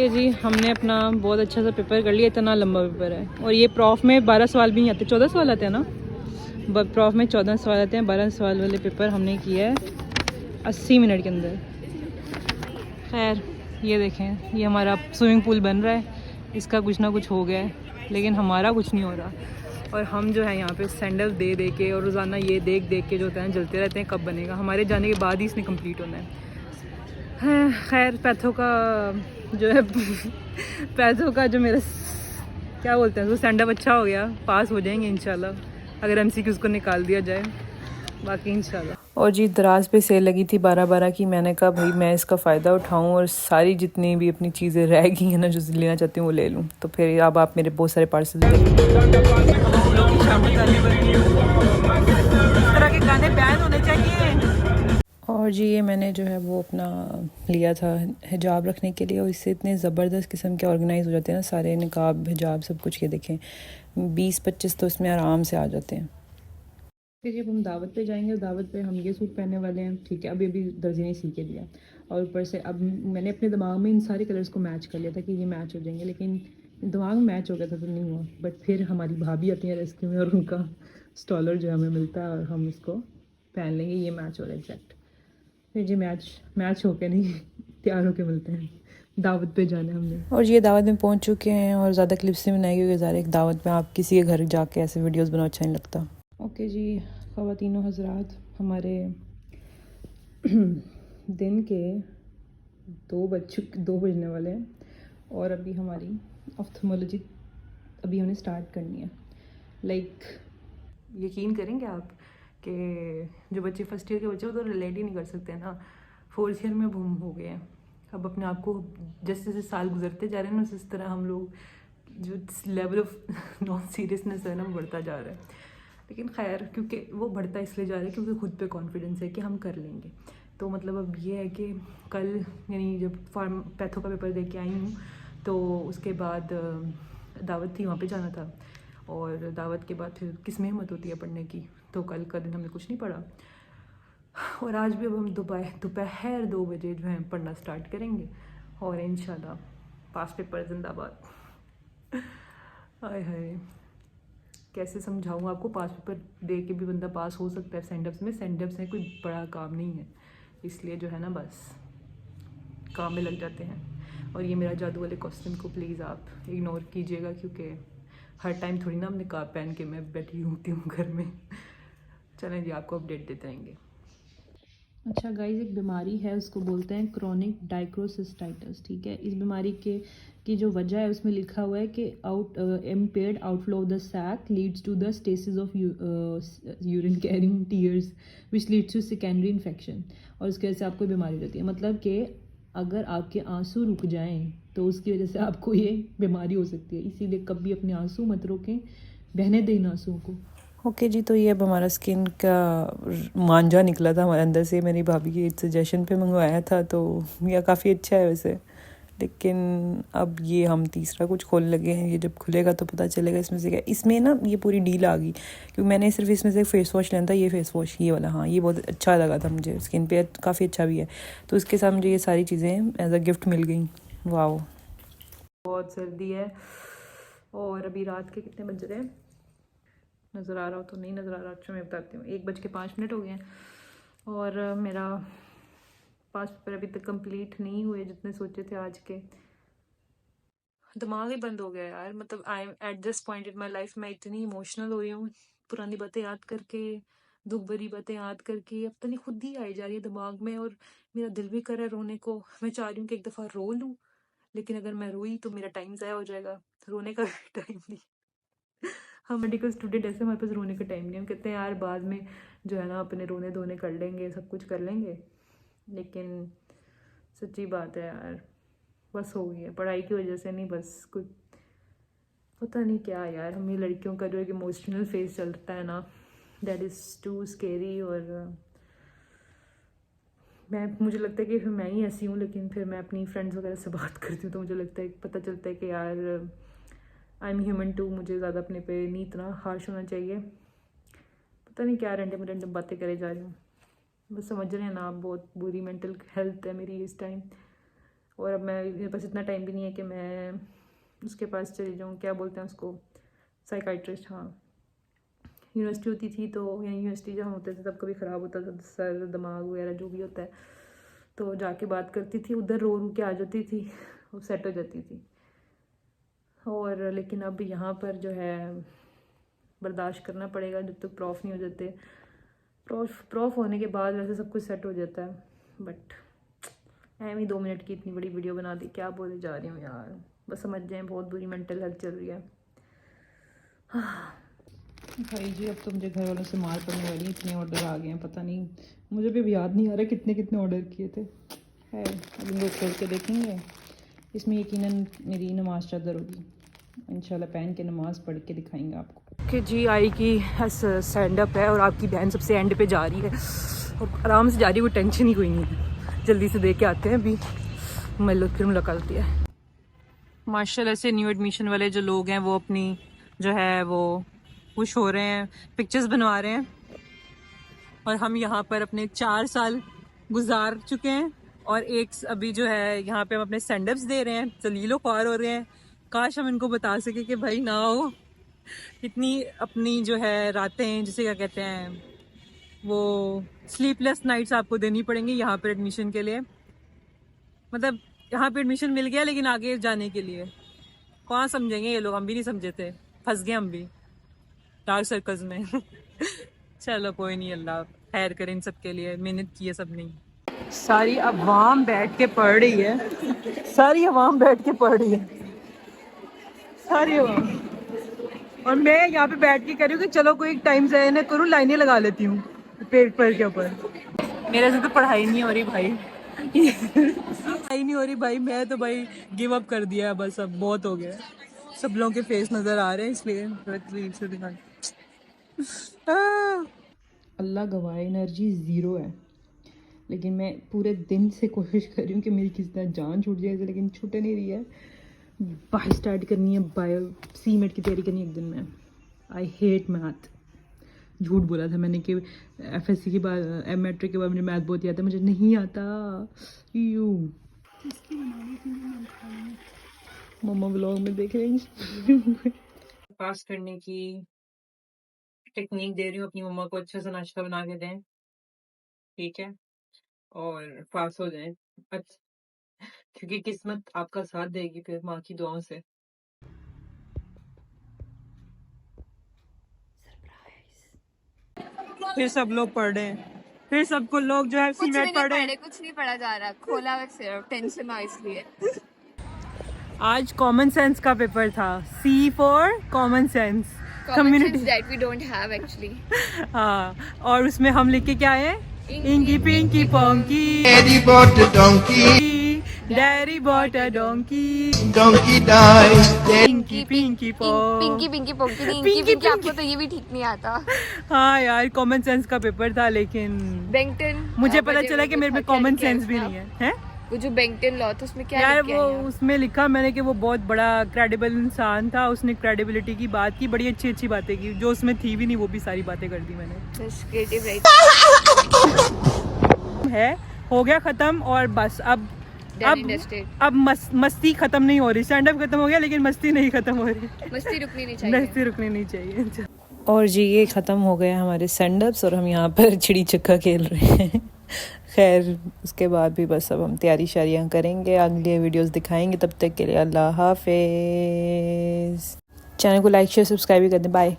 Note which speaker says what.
Speaker 1: Okay जी, हमने अपना बहुत अच्छा सा पेपर कर लिया। इतना लंबा पेपर है और ये प्रॉफ में 12 सवाल भी नहीं आते, 14 सवाल आते हैं ना। प्रॉफ में 14 सवाल आते हैं। 12 सवाल वाले पेपर हमने किया है 80 मिनट के अंदर। खैर ये देखें, ये हमारा स्विमिंग पूल बन रहा है, इसका कुछ ना कुछ हो गया है, लेकिन हमारा कुछ नहीं हो रहा। और हम जो है यहाँ पे सैंडल दे दे के और रोज़ाना ये देख देख के जो होता है जलते रहते हैं कब बनेगा। हमारे जाने के बाद ही इसने कंप्लीट होना है। खैर पैथो का जो है पैथो का जो मेरा क्या बोलते हैं, तो स्टैंडअप अच्छा हो गया, पास हो जाएंगे इंशाल्लाह अगर MCQs को निकाल दिया जाए, बाकी इंशाल्लाह। और जी दराज पे सेल लगी थी 12-12 की। मैंने कहा भाई मैं इसका फ़ायदा उठाऊं और सारी जितनी भी अपनी चीज़ें रह गई हैं ना जो लेना चाहती हूँ वो ले लूँ। तो फिर अब आप मेरे बहुत सारे पार्सल देखें। इस तरह के गाने बैन होने चाहिए। और जी ये मैंने जो है वो अपना लिया था हिजाब रखने के लिए, और इससे इतने ज़बरदस्त किस्म के ऑर्गेनाइज हो जाते हैं ना सारे निकाब हिजाब सब कुछ। ये देखें 20-25 तो इसमें आराम से आ जाते हैं। फिर जब हम दावत पे जाएंगे, दावत पे हम ये सूट पहनने वाले हैं, ठीक है। अभी दर्जी ने सी के दिया, और ऊपर से अब मैंने अपने दिमाग में इन सारे कलर्स को मैच कर लिया था कि ये मैच हो जाएंगे, लेकिन दिमाग में मैच हो गया था तो नहीं हुआ। बट फिर हमारी भाभी आती है रेस्क्यू में और उनका स्टॉलर जो हमें मिलता है और हम इसको पहन लेंगे, ये मैच हो रहा है एग्जैक्ट। फिर जी मैच होके नहीं तैयार होके मिलते हैं। दावत पे जाना है हमने, और ये दावत में पहुंच चुके हैं। और ज़्यादा क्लिप्स नहीं बनाई क्योंकि ज़्यादा एक दावत में आप किसी के घर जाके ऐसे वीडियोस बनाओ अच्छा नहीं लगता। ओके जी ख़वातीनो हज़रात, हमारे दिन के 2 बजने वाले हैं और अभी हमारी ऑप्थेमोलॉजी अभी हमने स्टार्ट करनी है। यकीन करेंगे आप कि जो बच्चे फर्स्ट ईयर के बच्चे वो तो रिलेट ही नहीं कर सकते ना, फोर्थ ईयर में हम हो गए हैं। अब अपने आप को जैसे जैसे साल गुजरते जा रहे हैं ना, उस तरह हम लोग जो लेवल ऑफ नॉन सीरियसनेस है ना वो बढ़ता जा रहा है। लेकिन खैर क्योंकि वो बढ़ता इसलिए जा रहा है क्योंकि खुद पे कॉन्फिडेंस है कि हम कर लेंगे। तो मतलब अब ये है कि कल यानी जब फार्म पैथो का पेपर दे के आई हूँ तो उसके बाद दावत थी, वहाँ पे जाना था। और दावत के बाद फिर किस में हिम्मत होती है पढ़ने की, तो कल का दिन हमने कुछ नहीं पढ़ा। और आज भी अब हम दोपहर 2 बजे जो है पढ़ना स्टार्ट करेंगे और इंशाल्लाह पास पेपर जिंदाबाद। हाय हाय कैसे समझाऊँ आपको, पास पेपर दे के भी बंदा पास हो सकता है। सेंडअप्स में सेंडअप्स है कोई बड़ा काम नहीं है, इसलिए जो है ना बस काम में लग जाते हैं। और ये मेरा जादू वाले क्वेश्चन को प्लीज़ आप इग्नोर कीजिएगा क्योंकि हर टाइम थोड़ी ना हम निकाब पहन के मैं बैठी होती हूँ घर में। चलें जी आपको अपडेट देते रहेंगे। अच्छा गाइस, एक बीमारी है उसको बोलते हैं क्रोनिक डाइक्रोसिस्टाइटिस, ठीक है। इस बीमारी के की जो वजह है उसमें लिखा हुआ है कि impaired outflow of the sac leads to the stasis of urine carrying tears which leads to secondary infection. और उसकी वजह से आपको बीमारी हो जाती है। मतलब कि अगर आपके आंसू रुक जाएं तो उसकी वजह से आपको ये बीमारी हो सकती है। इसीलिए कभी अपने आंसू मत रोकें, बहने दें इन आंसुओं को। ओके जी, तो ये अब हमारा स्किन का मांझा निकला था हमारे अंदर से, मेरी भाभी की सजेशन पे मंगवाया था, तो यह काफ़ी अच्छा है वैसे। लेकिन अब ये हम तीसरा कुछ खोलने लगे हैं, ये जब खुलेगा तो पता चलेगा इसमें से क्या। इसमें ना ये पूरी डील आ गई क्योंकि मैंने सिर्फ इसमें से एक फेस वॉश लेना था, ये फेस वॉश ये वाला, हाँ ये बहुत अच्छा लगा था मुझे, स्किन पे काफ़ी अच्छा भी है। तो उसके साथ मुझे ये सारी चीज़ें एज अ गिफ्ट मिल गई। वाह, बहुत सर्दी है। और अभी रात के कितने बज रहे हैं, नज़र आ रहा हो तो नहीं नज़र आ रहा, अच्छा मैं बताती हूँ। 1:05 हो गए हैं और मेरा पास पेपर अभी तक कंप्लीट नहीं हुए जितने सोचे थे आज के। दिमाग ही बंद हो गया यार, मतलब I am at this point in my life, मैं इतनी इमोशनल हो रही हूँ पुरानी बातें याद करके, दुख भरी बातें याद करके। अब तो नहीं खुद ही आई जा रही है दिमाग में और मेरा दिल भी कर रहा है रोने को। मैं चाह रही हूँ कि एक दफ़ा रो लूँ, लेकिन अगर मैं रोई तो मेरा टाइम ज़ाया हो जाएगा, रोने का टाइम नहीं। हम मेडिकल स्टूडेंट ऐसे, हमारे पास रोने का टाइम नहीं। हम कहते हैं यार बाद में जो है ना अपने रोने धोने कर लेंगे, सब कुछ कर लेंगे, लेकिन सच्ची बात है यार बस हो गई है पढ़ाई की वजह से नहीं, बस कुछ पता नहीं क्या यार। हम ये लड़कियों का जो एक इमोशनल फेस चलता है ना, दैट इज़ टू स्केरी। और मुझे लगता है कि फिर मैं ही ऐसी हूँ, लेकिन फिर मैं अपनी फ्रेंड्स वगैरह से बात करती हूँ तो मुझे लगता है, पता चलता है कि यार आई एम ह्यूमन टू, मुझे ज़्यादा अपने पे नहीं इतना हार्श होना चाहिए। पता नहीं क्या रैंडम बातें करे जा रही हूँ, बस समझ रहे हैं ना आप, बहुत बुरी मेंटल हेल्थ है मेरी इस टाइम। और अब मैं मेरे पास इतना टाइम भी नहीं है कि मैं उसके पास चली जाऊँ, क्या बोलते हैं उसको, साइकाइट्रिस्ट। हाँ, यूनिवर्सिटी होती थी तो यूनिवर्सिटी जहाँ होते थे तब कभी ख़राब होता था सर, दिमाग वगैरह जो भी होता है, तो जाके बात करती थी, उधर रो रो के आ जाती थी, वो सेट हो जाती थी। और लेकिन अब यहाँ पर जो है बर्दाश्त करना पड़ेगा जब तक प्रॉफ नहीं हो जाते। प्रॉफ होने के बाद वैसे सब कुछ सेट हो जाता है, बट ही 2 मिनट की इतनी बड़ी वीडियो बना दी, क्या बोले जा रही हूँ यार, बस समझ जाएं बहुत बुरी मेंटल हेल्थ चल रही है। भाई जी, अब तो मुझे घर वालों से मार पड़ने वाली है, इतने ऑर्डर आ गए हैं, पता नहीं, मुझे भी अब याद नहीं आ रहा कितने कितने ऑर्डर किए थे। है, अब इनको खोल के देखेंगे, इसमें यकीनन मेरी नमाज चादर होगी, इंशाल्लाह पहन के नमाज पढ़ के दिखाएंगे आपको कि जी आई की स्टैंड अप है और आपकी बहन सबसे एंड पे जा रही है और आराम से जा रही है, कोई टेंशन ही कोई नहीं है। जल्दी से देख के आते हैं, अभी फिर मुलाकात होती है। माशाल्लाह से न्यू एडमिशन वाले जो लोग हैं वो अपनी जो है वो खुश हो रहे हैं, पिक्चर्स बनवा रहे हैं, और हम यहाँ पर अपने 4 साल गुजार चुके हैं और एक अभी जो है यहाँ पे हम अपने स्टैंडअप्स दे रहे हैं, जलीलो ख्वार हो रहे हैं। काश हम इनको बता सके कि भाई ना हो, इतनी अपनी जो है रातें, जिसे क्या कहते हैं, वो स्लीपलेस नाइट्स आपको देनी पड़ेंगी यहाँ पर एडमिशन के लिए। मतलब यहाँ पे एडमिशन मिल गया लेकिन आगे जाने के लिए कहाँ समझेंगे ये लोग, हम भी नहीं समझे थे, फंस गए हम भी डार्क सर्कल्स में। चलो कोई नहीं, अल्लाह खैर करे इन सब के लिए, मेहनत की है सब ने। सारी अवाम बैठ के पढ़ रही है, सारी अवाम बैठ के पढ़ रही है, सारी अवाम, और मैं यहाँ पे बैठ के कह रही हूँ कि चलो कोई टाइम से ना करूँ, लाइनें लगा लेती हूँ पेपर के ऊपर। मेरे से तो पढ़ाई नहीं हो रही भाई, पढ़ाई नहीं हो रही भाई, मैं तो भाई गिव अप कर दिया है बस, अब बहुत हो गया। सब लोगों के फेस नजर आ रहे हैं इसलिए से दिखा। अल्लाह गवाह, एनर्जी ज़ीरो है, लेकिन मैं पूरे दिन से कोशिश कर रही हूँ कि मेरी किसी तरह जान छूट जाए, लेकिन छूट नहीं रही है। बायो स्टार्ट करनी है, बायो सीमेट की तैयारी करनी है एक दिन में। आई हेट मैथ, झूठ बोला था मैंने कि एफएससी के बाद मैट्रिक के बाद मुझे मैथ बहुत आता है, मुझे नहीं आता। यू मम्मा व्लॉग में देख रहे पास करने की टेक्निक दे रही हूँ अपनी मम्मा को, अच्छा सा नाश्ता बना के दें, ठीक है, और पास हो जाए। अच्छा, क्योंकि किस्मत आपका साथ देगी फिर माँ की दुआओं से। फिर सब लोग पढ़ रहे हैं, फिर सबको लोग जो है सीमेट पढ़ रहे हैं।
Speaker 2: कुछ नहीं पढ़ा जा रहा, खोला हुआ सिर्फ टेंशन आ इसलिए।
Speaker 1: आज कॉमन सेंस का पेपर था, C for common sense, community
Speaker 2: that we don't have actually.
Speaker 1: हाँ, और उसमें हम लिख के क्या है, inky pinky ponky,
Speaker 3: Daddy bought a donkey,
Speaker 1: daddy bought a donkey,
Speaker 3: donkey died.
Speaker 1: Pinky pinky
Speaker 2: pinky pinky ponky नहीं, इंकी पिंकी आपको तो ये भी ठीक नहीं आता।
Speaker 1: हाँ यार, कॉमन सेंस का पेपर था, लेकिन
Speaker 2: बेंगटन
Speaker 1: मुझे पता चला कि मेरे में कॉमन सेंस भी नहीं है, हैं?
Speaker 2: वो जो बेंगटन लॉ था उसमें क्या
Speaker 1: यार
Speaker 2: लिख के
Speaker 1: वो
Speaker 2: आए हैं आप?
Speaker 1: उसमें लिखा मैंने कि वो बहुत बड़ा क्रेडिबल इंसान था, उसने क्रेडिबिलिटी की बात की, बड़ी अच्छी अच्छी बातें की, जो उसमें थी भी नहीं वो भी सारी बातें कर दी मैंने।
Speaker 2: Just creative writing
Speaker 1: है, हो गया खत्म, और बस अब
Speaker 2: done and dusted।
Speaker 1: मस्ती खत्म नहीं हो रही, स्टैंड अप खत्म हो गया लेकिन मस्ती नहीं खत्म हो रही,
Speaker 2: मस्ती रुकनी नहीं चाहिए,
Speaker 1: मस्ती रुकनी नहीं चाहिए। और जी ये ख़त्म हो गया हमारे स्टैंड अप्स और हम यहाँ पर चिड़ी छिक्का खेल रहे हैं। खैर उसके बाद भी बस अब हम तैयारी शारियाँ करेंगे, अगले वीडियोस दिखाएंगे, तब तक के लिए अल्लाह हाफिज़। चैनल को लाइक शेयर सब्सक्राइब भी कर दें, बाय।